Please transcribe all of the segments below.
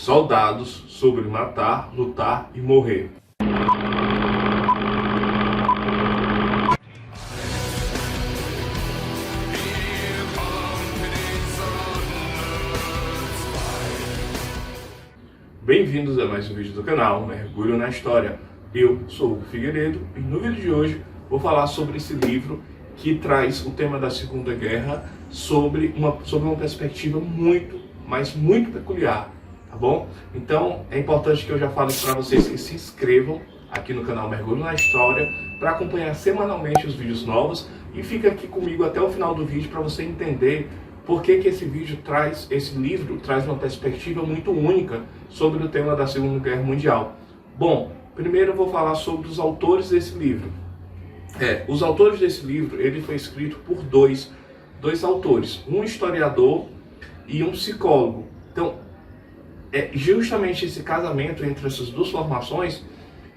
Soldados sobre matar, lutar e morrer. Bem-vindos a mais um vídeo do canal Mergulho na História. Eu sou o Figueiredo e no vídeo de hoje vou falar sobre esse livro que traz o tema da Segunda Guerra sobre uma perspectiva muito peculiar, tá bom? Então é importante que eu já fale para vocês que se inscrevam aqui no canal Mergulho na História para acompanhar semanalmente os vídeos novos e fica aqui comigo até o final do vídeo para você entender por que esse livro traz uma perspectiva muito única sobre o tema da Segunda Guerra Mundial. Bom, primeiro eu vou falar sobre os autores desse livro. Os autores desse livro, ele foi escrito por dois autores, um historiador e um psicólogo. Então, é justamente esse casamento entre essas duas formações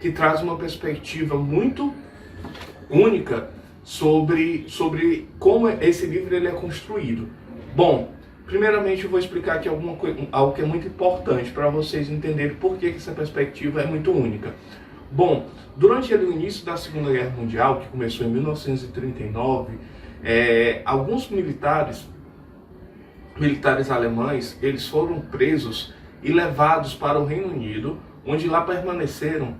que traz uma perspectiva muito única sobre como esse livro ele é construído. Bom, primeiramente eu vou explicar aqui algo que é muito importante para vocês entenderem por que essa perspectiva é muito única. Bom, durante o início da Segunda Guerra Mundial, que começou em 1939, alguns militares alemães, eles foram presos e levados para o Reino Unido, onde lá permaneceram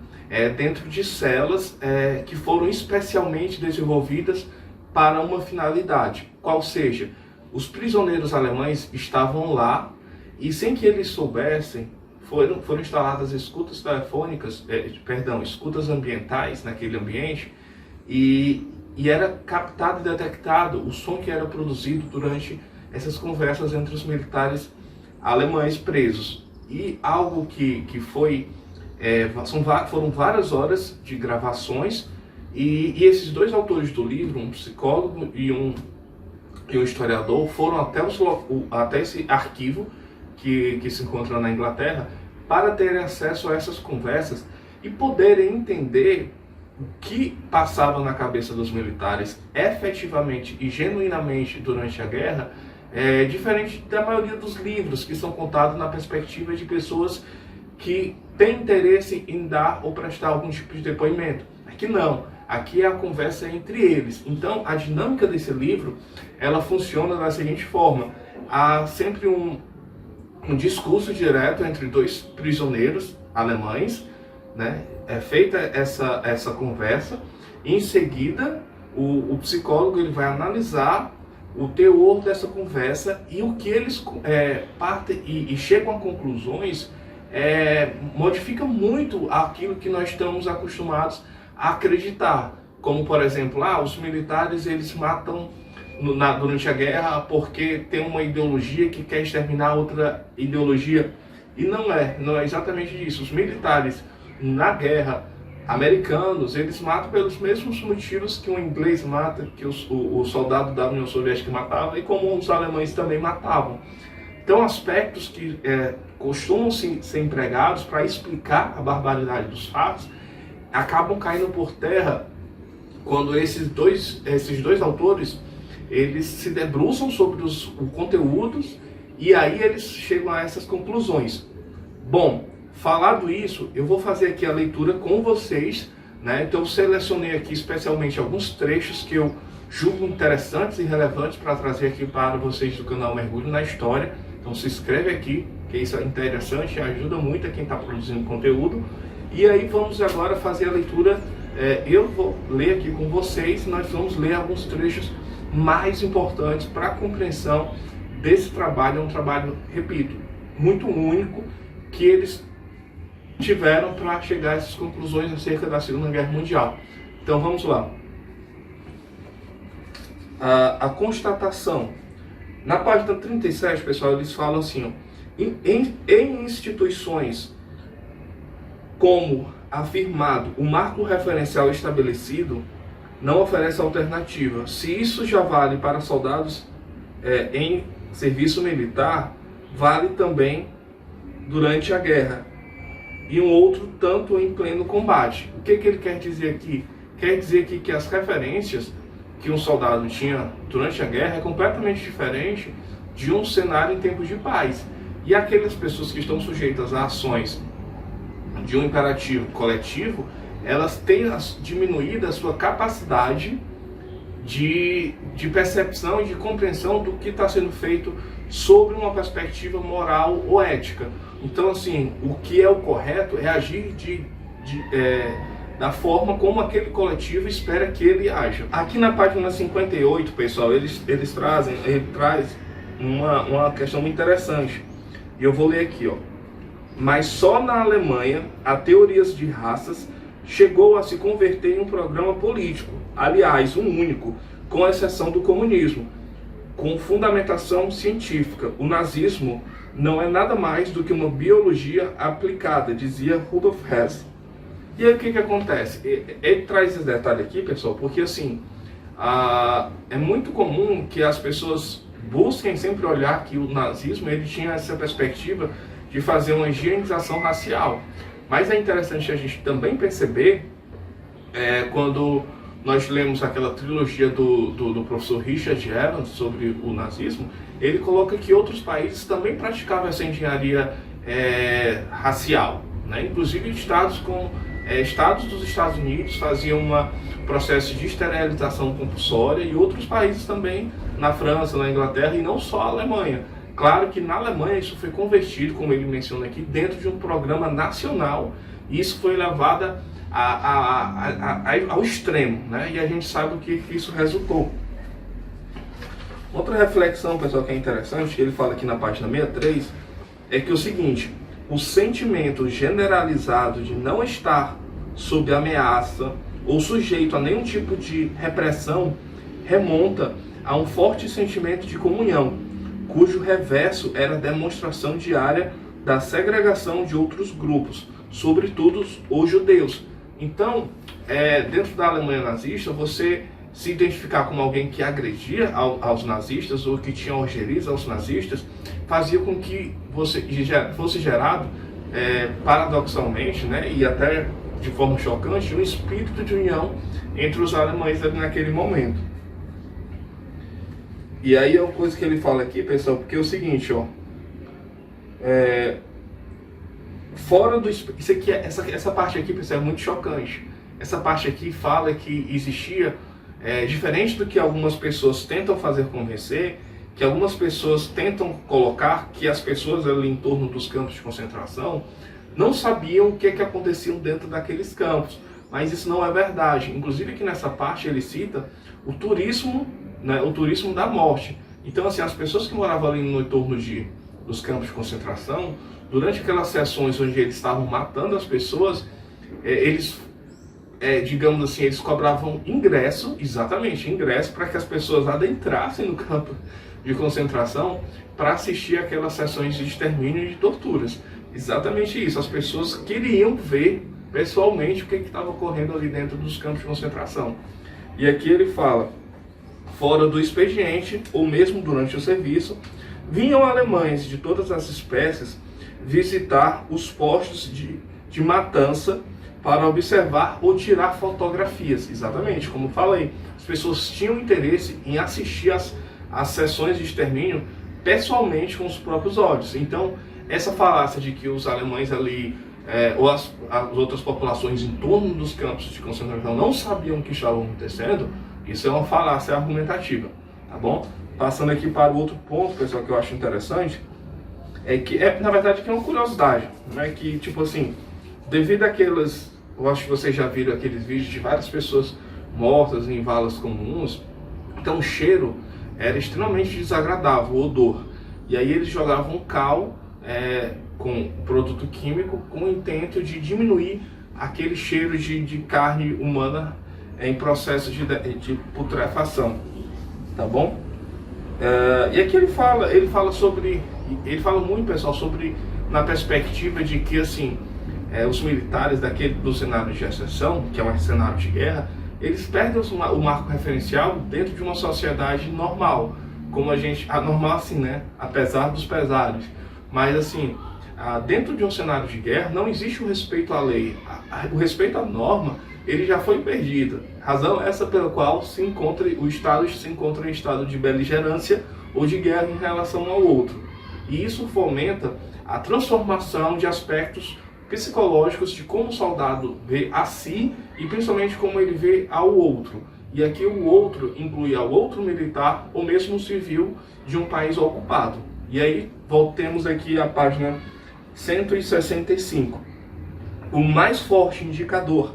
dentro de celas que foram especialmente desenvolvidas para uma finalidade, qual seja, os prisioneiros alemães estavam lá e sem que eles soubessem, foram instaladas escutas telefônicas, escutas ambientais naquele ambiente e era captado e detectado o som que era produzido durante essas conversas entre os militares alemães presos. E algo que foram várias horas de gravações e esses dois autores do livro, um psicólogo e um historiador, foram até esse arquivo que se encontra na Inglaterra para terem acesso a essas conversas e poderem entender o que passava na cabeça dos militares efetivamente e genuinamente durante a guerra, diferente da maioria dos livros que são contados na perspectiva de pessoas que têm interesse em dar ou prestar algum tipo de depoimento. Aqui não. Aqui é a conversa entre eles. Então, a dinâmica desse livro, ela funciona da seguinte forma. Há sempre um discurso direto entre dois prisioneiros alemães, né? É feita essa conversa. E, em seguida, o psicólogo ele vai analisar o teor dessa conversa e o que eles partem e chegam a conclusões modifica muito aquilo que nós estamos acostumados a acreditar, como por exemplo, os militares eles matam durante a guerra porque tem uma ideologia que quer exterminar outra ideologia, e não é exatamente isso. Os militares na guerra americanos, eles matam pelos mesmos motivos que o inglês mata, que o soldado da União Soviética matava, e como os alemães também matavam. Então, aspectos que costumam ser empregados para explicar a barbaridade dos fatos acabam caindo por terra quando esses dois autores eles se debruçam sobre os conteúdos e aí eles chegam a essas conclusões. Bom, falado isso, eu vou fazer aqui a leitura com vocês, né? Então eu selecionei aqui especialmente alguns trechos que eu julgo interessantes e relevantes para trazer aqui para vocês do canal Mergulho na História. Então se inscreve aqui, que isso é interessante e ajuda muito a quem está produzindo conteúdo. E aí vamos agora fazer a leitura, eu vou ler aqui com vocês, nós vamos ler alguns trechos mais importantes para a compreensão desse trabalho. É um trabalho, repito, muito único, que eles tiveram para chegar a essas conclusões acerca da Segunda Guerra Mundial. Então vamos lá. A constatação. Na página 37, pessoal, eles falam assim, em instituições como afirmado, o marco referencial estabelecido não oferece alternativa. Se isso já vale para soldados em serviço militar, vale também durante a guerra. E um outro tanto em pleno combate. O que ele quer dizer aqui? Quer dizer aqui que as referências que um soldado tinha durante a guerra é completamente diferente de um cenário em tempos de paz. E aquelas pessoas que estão sujeitas a ações de um imperativo coletivo, elas têm diminuído a sua capacidade de percepção e de compreensão do que está sendo feito sobre uma perspectiva moral ou ética. Então, assim, o que é o correto é agir da forma como aquele coletivo espera que ele haja. Aqui na página 58, pessoal, ele traz uma questão muito interessante. E eu vou ler aqui, ó. Mas só na Alemanha a teorias de raças chegou a se converter em um programa político, aliás, um único, com exceção do comunismo, com fundamentação científica. O nazismo não é nada mais do que uma biologia aplicada, dizia Rudolf Hess. E aí o que acontece? Ele traz esse detalhe aqui, pessoal, porque assim, é muito comum que as pessoas busquem sempre olhar que o nazismo ele tinha essa perspectiva de fazer uma higienização racial. Mas é interessante a gente também perceber, quando nós lemos aquela trilogia do professor Richard Evans sobre o nazismo, ele coloca que outros países também praticavam essa engenharia racial, né? Inclusive estados dos Estados Unidos faziam um processo de esterilização compulsória e outros países também, na França, na Inglaterra e não só a Alemanha. Claro que na Alemanha isso foi convertido, como ele menciona aqui, dentro de um programa nacional, e isso foi levado ao extremo, né? E a gente sabe o que isso resultou. Outra reflexão, pessoal, que é interessante, ele fala aqui na página 63, é que é o seguinte: o sentimento generalizado de não estar sob ameaça ou sujeito a nenhum tipo de repressão remonta a um forte sentimento de comunhão, cujo reverso era a demonstração diária da segregação de outros grupos, sobretudo os judeus. Então, dentro da Alemanha nazista, você se identificar como alguém que agredia aos nazistas ou que tinha algerias aos nazistas, fazia com que você fosse gerado, paradoxalmente, né, e até de forma chocante, um espírito de união entre os alemães naquele momento. E aí é uma coisa que ele fala aqui, pessoal, porque é o seguinte, ó, fora do isso aqui, essa parte aqui, pessoal, é muito chocante. Essa parte aqui fala que existia, diferente do que algumas pessoas tentam fazer convencer, que algumas pessoas tentam colocar que as pessoas ali em torno dos campos de concentração não sabiam o que acontecia dentro daqueles campos. Mas isso não é verdade. Inclusive aqui nessa parte ele cita o turismo, né, o turismo da morte. Então, assim, as pessoas que moravam ali no entorno dos campos de concentração, durante aquelas sessões onde eles estavam matando as pessoas, eles, digamos assim, eles cobravam ingresso, exatamente, ingresso, para que as pessoas adentrassem no campo de concentração para assistir aquelas sessões de extermínio e de torturas. Exatamente isso, as pessoas queriam ver pessoalmente o que estava ocorrendo ali dentro dos campos de concentração. E aqui ele fala: fora do expediente, ou mesmo durante o serviço, vinham alemães de todas as espécies visitar os postos de matança para observar ou tirar fotografias. Exatamente, como falei, as pessoas tinham interesse em assistir às sessões de extermínio pessoalmente com os próprios olhos. Então, essa falácia de que os alemães ali, ou as outras populações em torno dos campos de concentração não sabiam o que estava acontecendo, isso é uma falácia argumentativa, tá bom? Passando aqui para o outro ponto, pessoal, que eu acho interessante, é que, na verdade, que é uma curiosidade, né? Que, tipo assim, devido àquelas, eu acho que vocês já viram aqueles vídeos de várias pessoas mortas em valas comuns, então o cheiro era extremamente desagradável, o odor. E aí eles jogavam cal com produto químico com o intento de diminuir aquele cheiro de carne humana em processo de putrefação, tá bom? E aqui ele fala muito, pessoal, sobre, na perspectiva de que, assim, os militares do cenário de exceção, que é um cenário de guerra, eles perdem o marco referencial dentro de uma sociedade normal, como normal assim, né, apesar dos pesares, mas assim, dentro de um cenário de guerra não existe o respeito à lei, o respeito à norma, ele já foi perdido. Razão essa pela qual o Estado se encontra em estado de beligerância ou de guerra em relação ao outro. E isso fomenta a transformação de aspectos psicológicos de como o soldado vê a si e principalmente como ele vê ao outro. E aqui o outro inclui ao outro militar ou mesmo civil de um país ocupado. E aí voltemos aqui à página 165. O mais forte indicador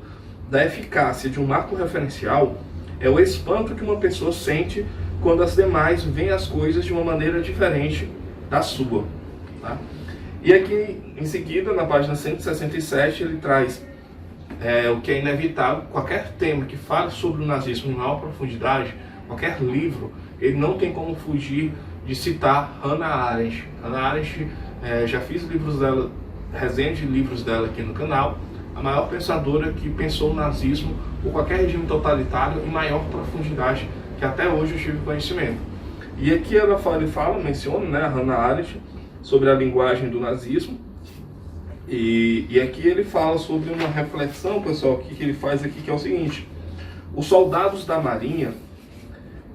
da eficácia de um marco referencial é o espanto que uma pessoa sente quando as demais veem as coisas de uma maneira diferente da sua. Tá? E aqui, em seguida, na página 167, ele traz o que é inevitável. Qualquer tema que fale sobre o nazismo em maior profundidade, qualquer livro, ele não tem como fugir de citar Hannah Arendt. Hannah Arendt, já fiz livros dela, resenha de livros dela aqui no canal, a maior pensadora que pensou o nazismo ou qualquer regime totalitário em maior profundidade que até hoje eu tive conhecimento. E aqui ela menciona, né, a Hannah Arendt, sobre a linguagem do nazismo. E aqui ele fala sobre uma reflexão, pessoal, que ele faz aqui, que é o seguinte: os soldados da Marinha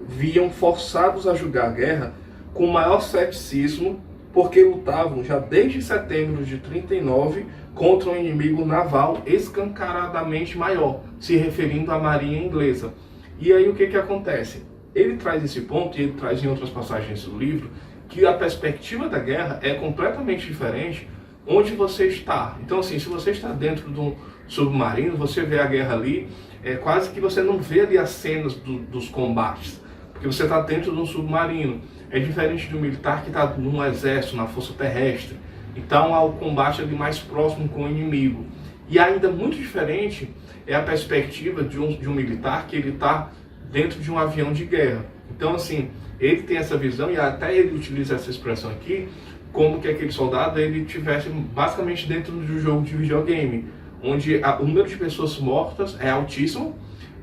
viam forçados a julgar a guerra com maior ceticismo, porque lutavam já desde setembro de 39 contra um inimigo naval escancaradamente maior, se referindo à Marinha inglesa. E aí o que acontece? Ele traz esse ponto, e ele traz em outras passagens do livro, que a perspectiva da guerra é completamente diferente onde você está. Então, assim, se você está dentro de um submarino, você vê a guerra ali, quase que você não vê ali as cenas dos combates, porque você está dentro de um submarino. É diferente de um militar que está num exército, na força terrestre. Então, há o combate ali mais próximo com o inimigo. E ainda muito diferente é a perspectiva de um militar que ele está dentro de um avião de guerra. Então, assim, ele tem essa visão, e até ele utiliza essa expressão aqui, como que aquele soldado ele tivesse basicamente dentro de um jogo de videogame, onde o número de pessoas mortas é altíssimo,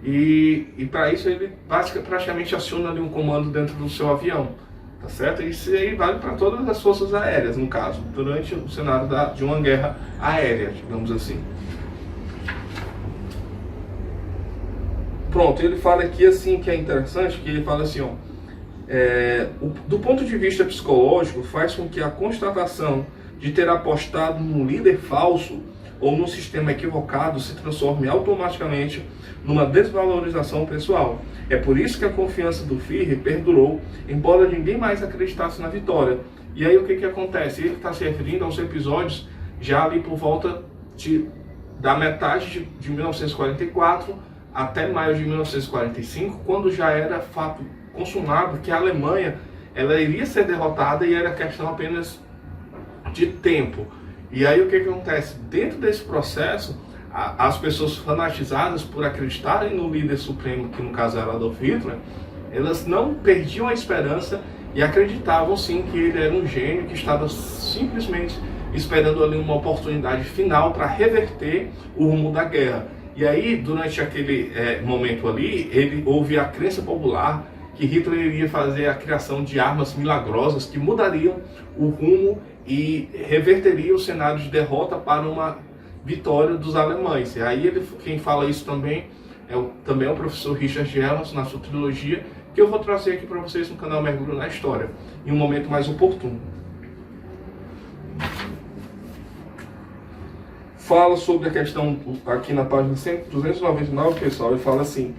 e para isso ele praticamente aciona ali um comando dentro do seu avião, tá certo? Isso aí vale para todas as forças aéreas, no caso, durante o cenário de uma guerra aérea, digamos assim. Pronto, ele fala aqui assim, que é interessante, que ele fala assim, ó, do ponto de vista psicológico, faz com que a constatação de ter apostado num líder falso ou num sistema equivocado se transforme automaticamente numa desvalorização pessoal. É por isso que a confiança do Führer perdurou, embora ninguém mais acreditasse na vitória. E aí o que acontece? Ele está se referindo aos episódios já ali por volta da metade de 1944 até maio de 1945, quando já era fato consumado que a Alemanha ela iria ser derrotada e era questão apenas de tempo. E aí o que acontece? Dentro desse processo, as pessoas fanatizadas por acreditarem no líder supremo, que no caso era Adolf Hitler, elas não perdiam a esperança e acreditavam sim que ele era um gênio que estava simplesmente esperando ali uma oportunidade final para reverter o rumo da guerra. E aí, durante aquele momento ali, houve a crença popular que Hitler iria fazer a criação de armas milagrosas que mudariam o rumo e reverteria o cenário de derrota para uma vitória dos alemães. E aí quem fala isso também é o professor Richard Ellens, na sua trilogia, que eu vou trazer aqui para vocês no canal Mergulho na História, em um momento mais oportuno. Fala sobre a questão, aqui na página 299, pessoal, ele fala assim: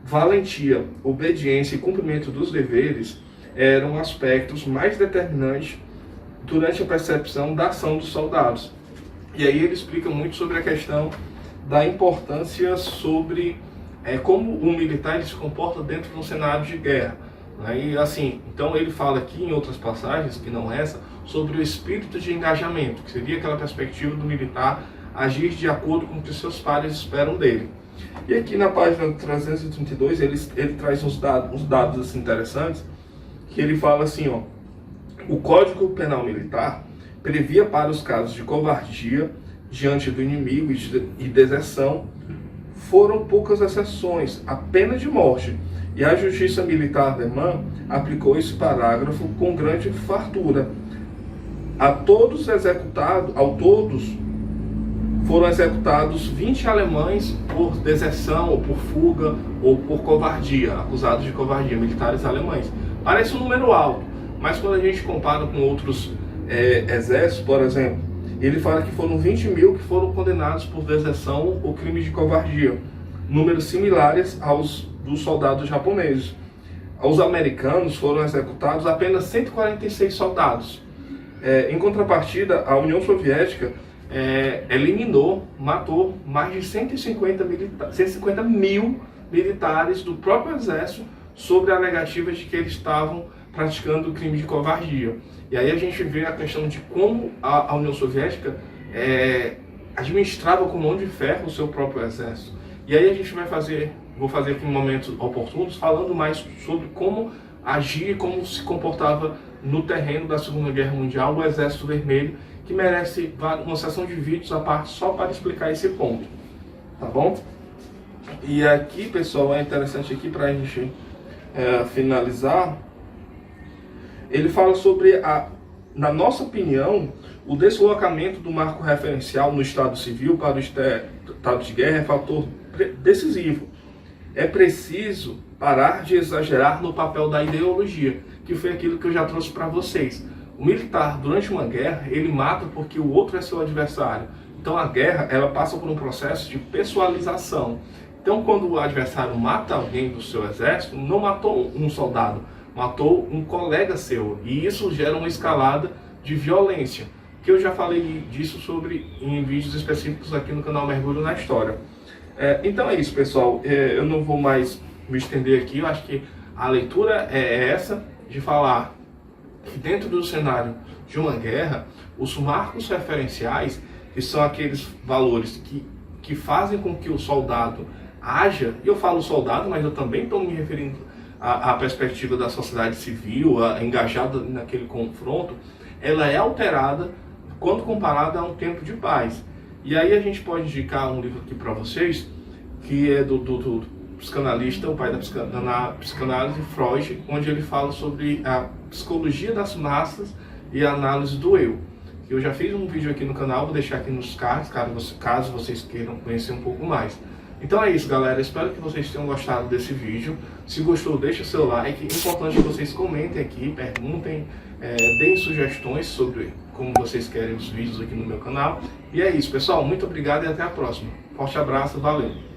valentia, obediência e cumprimento dos deveres eram aspectos mais determinantes durante a percepção da ação dos soldados. E aí ele explica muito sobre a questão da importância sobre como o militar ele se comporta dentro de um cenário de guerra. Né? E assim, então ele fala aqui em outras passagens, que não essa, sobre o espírito de engajamento, que seria aquela perspectiva do militar agir de acordo com o que seus pares esperam dele. E aqui na página 332 ele traz uns dados assim, interessantes, que ele fala assim, ó: o Código Penal Militar previa para os casos de covardia diante do inimigo e deserção, foram poucas exceções, a pena de morte, e a Justiça Militar alemã aplicou esse parágrafo com grande fartura. Ao todos foram executados 20 alemães por deserção, ou por fuga, ou por covardia, acusados de covardia, militares alemães. Parece um número alto, mas quando a gente compara com outros exércitos, por exemplo, ele fala que foram 20 mil que foram condenados por deserção ou crime de covardia, números similares aos dos soldados japoneses. Os americanos foram executados apenas 146 soldados. Em contrapartida, a União Soviética matou mais de 150 mil militares do próprio exército sobre a alegativa de que eles estavam praticando crime de covardia. E aí a gente vê a questão de como a União Soviética administrava com mão de ferro o seu próprio exército. E aí a gente vou fazer aqui em momentos oportunos, falando mais sobre como agia e como se comportava no terreno da Segunda Guerra Mundial o Exército Vermelho, que merece uma sessão de vídeos à parte só para explicar esse ponto, tá bom? E aqui, pessoal, é interessante aqui para a gente finalizar, ele fala sobre, na nossa opinião, o deslocamento do marco referencial no Estado Civil para o Estado de Guerra é fator decisivo. É preciso parar de exagerar no papel da ideologia, que foi aquilo que eu já trouxe para vocês. O militar, durante uma guerra, ele mata porque o outro é seu adversário. Então a guerra, ela passa por um processo de pessoalização. Então quando o adversário mata alguém do seu exército, não matou um soldado, matou um colega seu. E isso gera uma escalada de violência, que eu já falei disso em vídeos específicos aqui no canal Mergulho na História. Então é isso, pessoal. Eu não vou mais me estender aqui. Eu acho que a leitura é essa, de falar que dentro do cenário de uma guerra, os marcos referenciais, que são aqueles valores que fazem com que o soldado haja, e eu falo soldado, mas eu também estou me referindo à perspectiva da sociedade civil, engajada naquele confronto, ela é alterada quando comparada a um tempo de paz. E aí a gente pode indicar um livro aqui para vocês, que é do psicanalista, o pai da psicanálise, Freud, onde ele fala sobre a psicologia das massas e a análise do eu. Eu já fiz um vídeo aqui no canal, vou deixar aqui nos cards, caso vocês queiram conhecer um pouco mais. Então é isso, galera. Espero que vocês tenham gostado desse vídeo. Se gostou, deixa seu like. Importante que vocês comentem aqui, perguntem, deem sugestões sobre como vocês querem os vídeos aqui no meu canal. E é isso, pessoal. Muito obrigado e até a próxima. Forte abraço, valeu!